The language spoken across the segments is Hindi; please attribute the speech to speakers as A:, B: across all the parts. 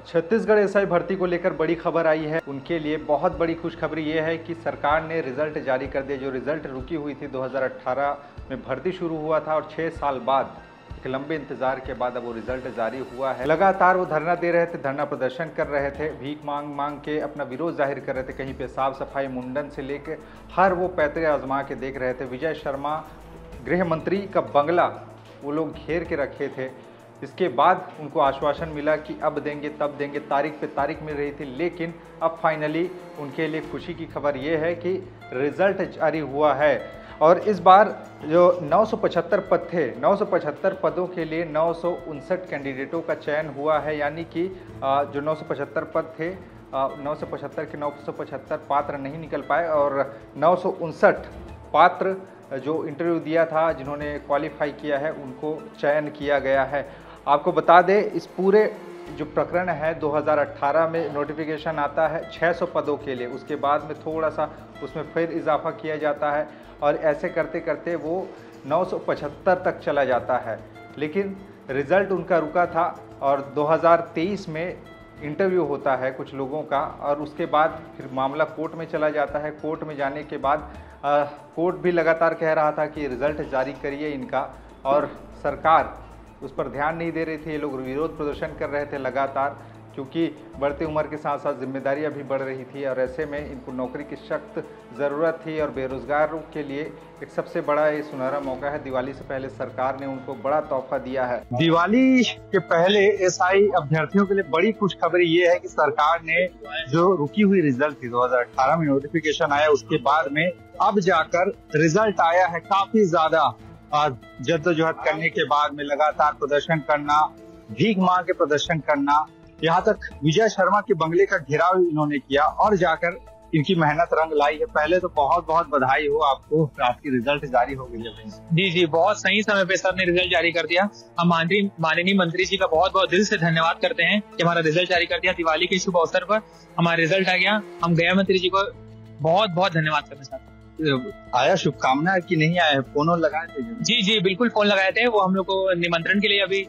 A: छत्तीसगढ़ एसआई भर्ती को लेकर बड़ी खबर आई है। उनके लिए बहुत बड़ी खुशखबरी ये है कि सरकार ने रिजल्ट जारी कर दिया। जो रिजल्ट रुकी हुई थी 2018 में भर्ती शुरू हुआ था और 6 साल बाद एक लंबे इंतजार के बाद अब वो रिजल्ट जारी हुआ है। लगातार वो धरना दे रहे थे, धरना प्रदर्शन कर रहे थे, भीख मांग मांग के अपना विरोध जाहिर कर रहे थे। कहीं पे साफ सफाई, मुंडन से लेके हर वो पैतरे आजमा के देख रहे थे। विजय शर्मा गृह मंत्री का बंगला वो लोग घेर के रखे थे। इसके बाद उनको आश्वासन मिला कि अब देंगे तब देंगे, तारीख पे तारीख मिल रही थी, लेकिन अब फाइनली उनके लिए खुशी की खबर ये है कि रिजल्ट जारी हुआ है। और इस बार जो 975 पद थे, 975 पदों के लिए 959 कैंडिडेटों का चयन हुआ है। यानी कि जो 975 पद थे, 975 के 975 पात्र नहीं निकल पाए और 959 पात्र जो इंटरव्यू दिया था, जिन्होंने क्वालिफाई किया है, उनको चयन किया गया है। आपको बता दें, इस पूरे जो प्रकरण है 2018 में नोटिफिकेशन आता है 600 पदों के लिए, उसके बाद में थोड़ा सा उसमें फिर इजाफा किया जाता है और ऐसे करते करते वो 975 तक चला जाता है। लेकिन रिज़ल्ट उनका रुका था और 2023 में इंटरव्यू होता है कुछ लोगों का और उसके बाद फिर मामला कोर्ट में चला जाता है। कोर्ट में जाने के बाद कोर्ट भी लगातार कह रहा था कि रिज़ल्ट जारी करिए इनका, और सरकार उस पर ध्यान नहीं दे रही थी। ये लोग विरोध प्रदर्शन कर रहे थे लगातार, क्योंकि बढ़ती उम्र के साथ साथ जिम्मेदारियां भी बढ़ रही थी और ऐसे में इनको नौकरी की सख्त ज़रूरत थी। और बेरोजगारों के लिए एक सबसे बड़ा ये सुनहरा मौका है। दिवाली से पहले सरकार ने उनको बड़ा तोहफा दिया है।
B: दिवाली के पहले एसआई अभ्यर्थियों के लिए बड़ी खुशखबरी ये है कि सरकार ने जो रुकी हुई रिजल्ट थी 2018 में नोटिफिकेशन आया, उसके बाद में अब जाकर रिजल्ट आया है। काफी ज्यादा जद्दोजहद करने के बाद में लगातार प्रदर्शन करना, भीख मांग के प्रदर्शन करना, यहाँ तक विजय शर्मा के बंगले का घेराव इन्होंने किया और जाकर इनकी मेहनत रंग लाई है। पहले तो बहुत बहुत बधाई हो आपको, आपकी रिजल्ट जारी हो गई है।
C: जी, बहुत सही समय पे सर ने रिजल्ट जारी कर दिया। हम माननीय मंत्री जी का बहुत बहुत दिल से धन्यवाद करते हैं कि हमारा रिजल्ट जारी कर दिया। दिवाली के शुभ अवसर पर हमारा रिजल्ट आ गया। हम गृह मंत्री जी को बहुत बहुत धन्यवाद करना चाहते हैं।
B: आया शुभकामना कि नहीं आया? फोन लगाए थे?
C: जी बिल्कुल फोन लगाए थे। वो हम लोग को निमंत्रण के लिए अभी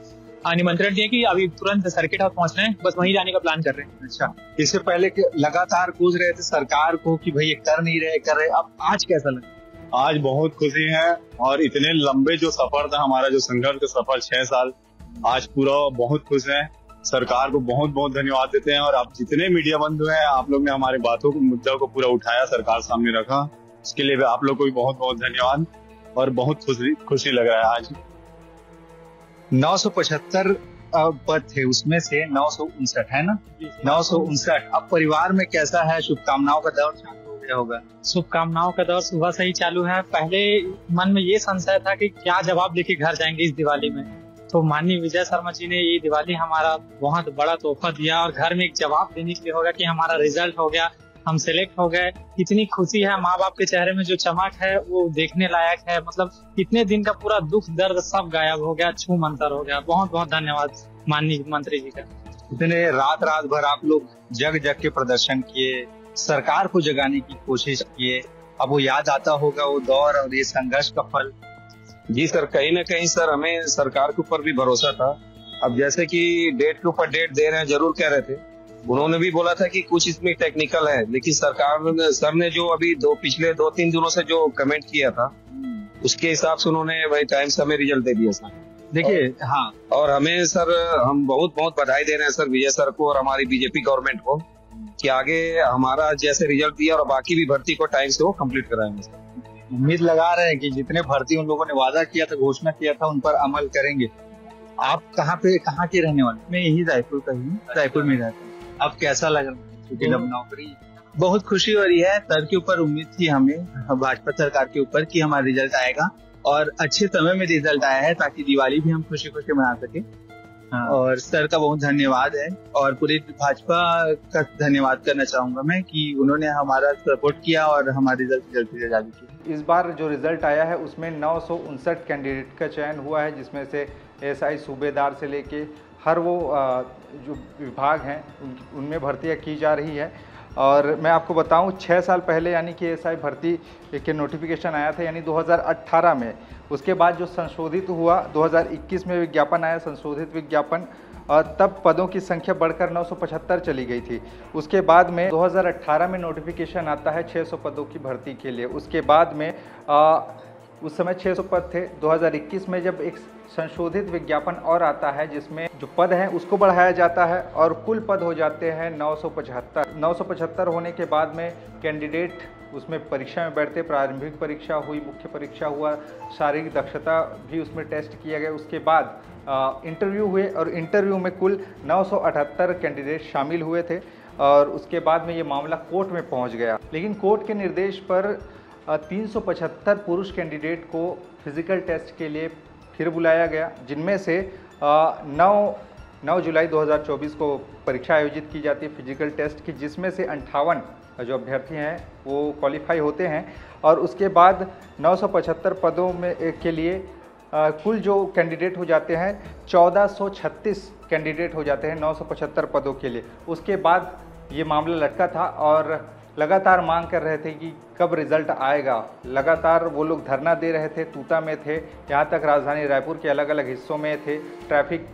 C: निमंत्रण दिया कि अभी तुरंत सर्किट हाउस पहुंचना है, बस वहीं जाने का प्लान कर रहे हैं।
B: अच्छा, इससे पहले के लगातार कूद रहे थे सरकार को कि भाई कर नहीं रहे, कर रहे, अब आज कैसा लगा?
D: आज बहुत खुशी है और इतने लंबे जो सफर था हमारा, जो संघर्ष का सफर 6 साल, आज पूरा बहुत खुश है। सरकार को बहुत बहुत धन्यवाद देते हैं और आप जितने मीडिया बंधु हैं, आप लोग ने हमारे बातों को, मुद्दों को पूरा उठाया, सरकार सामने रखा, इसके लिए आप लोग को भी बहुत बहुत धन्यवाद और बहुत खुशी लग रहा है। आज
B: 975 पद थे, उसमें से 959 है ना? 959। अब परिवार में कैसा है? शुभकामनाओं का दौर चालू हो गया होगा?
C: शुभकामनाओं का दौर सुबह से ही चालू है। पहले मन में ये संशय था कि क्या जवाब लेके घर जाएंगे इस दिवाली में, तो माननीय विजय शर्मा जी ने ये दिवाली हमारा बहुत बड़ा तोहफा दिया और घर में एक जवाब देने के लिए होगा कि हमारा रिजल्ट हो गया, हम सिलेक्ट हो गए। इतनी खुशी है, माँ बाप के चेहरे में जो चमक है वो देखने लायक है। मतलब इतने दिन का पूरा दुख दर्द सब गायब हो गया, छू मंतर हो गया। बहुत बहुत धन्यवाद माननीय मंत्री जी का।
B: इतने रात भर आप लोग जग के प्रदर्शन किए, सरकार को जगाने की कोशिश किए, अब वो याद आता होगा वो दौर और ये संघर्ष का फल।
E: जी सर, कहीं ना कहीं सर हमें सरकार के ऊपर भी भरोसा था। अब जैसे कि डेट के ऊपर डेट दे रहे हैं, जरूर कह रहे थे, उन्होंने भी बोला था कि कुछ इसमें टेक्निकल है, लेकिन सर ने जो अभी पिछले 2-3 दिनों से जो कमेंट किया था, उसके हिसाब से उन्होंने वही टाइम से हमें रिजल्ट दे दिया सर।
B: देखिए, हाँ,
E: और हमें सर, हम बहुत बहुत बधाई दे रहे हैं सर विजय सर को और हमारी बीजेपी गवर्नमेंट को कि आगे हमारा जैसे रिजल्ट दिया और बाकी भी भर्ती को टाइम से वो कंप्लीट कराएंगे सर।
B: उम्मीद लगा रहे हैं कि जितने भर्ती उन लोगों ने वादा किया था, घोषणा किया था, उन पर अमल करेंगे। आप कहाँ के रहने वाले?
C: मैं यही रायपुर का ही,
B: रायपुर में रहता हूँ। अब कैसा लग रहा है? क्योंकि अब नौकरी,
F: बहुत खुशी हो रही है। सर के ऊपर उम्मीद थी हमें, भाजपा सरकार के ऊपर, कि हमारा रिजल्ट आएगा और अच्छे समय में रिजल्ट आया है ताकि दिवाली भी हम खुशी खुशी मना सके। हाँ। और सर का बहुत धन्यवाद है और पूरी भाजपा का धन्यवाद करना चाहूंगा मैं कि उन्होंने हमारा सपोर्ट किया और हमारा रिजल्ट जल्दी से जारी किया।
A: इस बार जो रिजल्ट आया है उसमें 959 कैंडिडेट का चयन हुआ है, जिसमें से एसआई सूबेदार से लेके हर वो जो विभाग हैं उनमें भर्तियां की जा रही है। और मैं आपको बताऊं, 6 साल पहले यानी कि एसआई भर्ती के नोटिफिकेशन आया था, यानी 2018 में। उसके बाद जो संशोधित हुआ, 2021 में विज्ञापन आया, संशोधित विज्ञापन, और तब पदों की संख्या बढ़कर 975 चली गई थी। उसके बाद में 2018 में नोटिफिकेशन आता है 600 पदों की भर्ती के लिए। उसके बाद में उस समय 600 पद थे। 2021 में जब एक संशोधित विज्ञापन और आता है जिसमें जो पद हैं उसको बढ़ाया जाता है और कुल पद हो जाते हैं 975। 975 होने के बाद में कैंडिडेट उसमें परीक्षा में बैठते। प्रारंभिक परीक्षा हुई, मुख्य परीक्षा हुआ, शारीरिक दक्षता भी उसमें टेस्ट किया गया। उसके बाद इंटरव्यू हुए और इंटरव्यू में कुल 978 कैंडिडेट शामिल हुए थे और उसके बाद में ये मामला कोर्ट में पहुंच गया। लेकिन कोर्ट के निर्देश पर 375 पुरुष कैंडिडेट को फिजिकल टेस्ट के लिए फिर बुलाया गया, जिनमें से 9 जुलाई 2024 को परीक्षा आयोजित की जाती है फिजिकल टेस्ट की, जिसमें से 58 जो अभ्यर्थी हैं वो क्वालिफाई होते हैं। और उसके बाद 975 पदों में के लिए कुल जो कैंडिडेट हो जाते हैं 1436 कैंडिडेट हो जाते हैं 975 पदों के लिए। उसके बाद ये मामला लटका था और लगातार मांग कर रहे थे कि कब रिज़ल्ट आएगा। लगातार वो लोग धरना दे रहे थे, तूता में थे, यहाँ तक राजधानी रायपुर के अलग अलग हिस्सों में थे। ट्रैफिक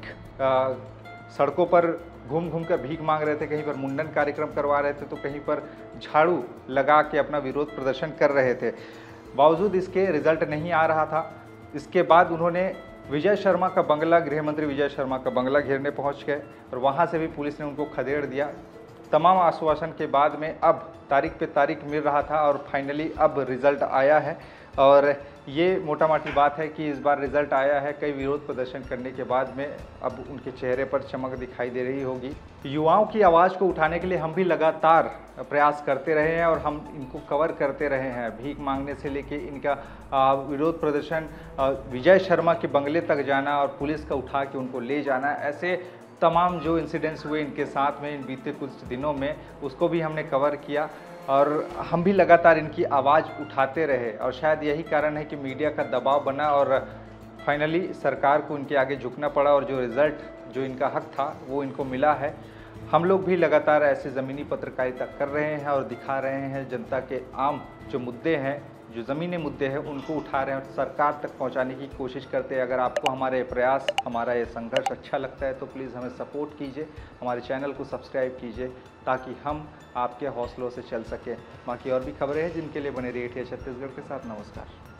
A: सड़कों पर घूम घूम कर भीख मांग रहे थे, कहीं पर मुंडन कार्यक्रम करवा रहे थे तो कहीं पर झाड़ू लगा के अपना विरोध प्रदर्शन कर रहे थे। बावजूद इसके रिज़ल्ट नहीं आ रहा था। इसके बाद उन्होंने विजय शर्मा का बंगला, गृह मंत्री विजय शर्मा का बंगला घेरने पहुँच गए और वहाँ से भी पुलिस ने उनको खदेड़ दिया। तमाम आश्वासन के बाद में अब तारीख पे तारीख मिल रहा था और फाइनली अब रिज़ल्ट आया है। और ये मोटा मोटी बात है कि इस बार रिज़ल्ट आया है। कई विरोध प्रदर्शन करने के बाद में अब उनके चेहरे पर चमक दिखाई दे रही होगी। युवाओं की आवाज़ को उठाने के लिए हम भी लगातार प्रयास करते रहे हैं और हम इनको कवर करते रहे हैं। भीख मांगने से लेके इनका विरोध प्रदर्शन, विजय शर्मा के बंगले तक जाना और पुलिस का उठा के उनको ले जाना, ऐसे तमाम जो इंसिडेंट्स हुए इनके साथ में इन बीते कुछ दिनों में, उसको भी हमने कवर किया और हम भी लगातार इनकी आवाज़ उठाते रहे। और शायद यही कारण है कि मीडिया का दबाव बना और फाइनली सरकार को इनके आगे झुकना पड़ा और जो रिज़ल्ट जो इनका हक था वो इनको मिला है। हम लोग भी लगातार ऐसे ज़मीनी पत्रकारिता कर रहे हैं और दिखा रहे हैं जनता के आम जो मुद्दे हैं, जो ज़मीनी मुद्दे हैं उनको उठा रहे हैं और सरकार तक पहुंचाने की कोशिश करते हैं। अगर आपको हमारे प्रयास, हमारा ये संघर्ष अच्छा लगता है तो प्लीज़ हमें सपोर्ट कीजिए, हमारे चैनल को सब्सक्राइब कीजिए ताकि हम आपके हौसलों से चल सकें। बाकी और भी खबरें हैं जिनके लिए बने रहिए छत्तीसगढ़ के साथ। नमस्कार।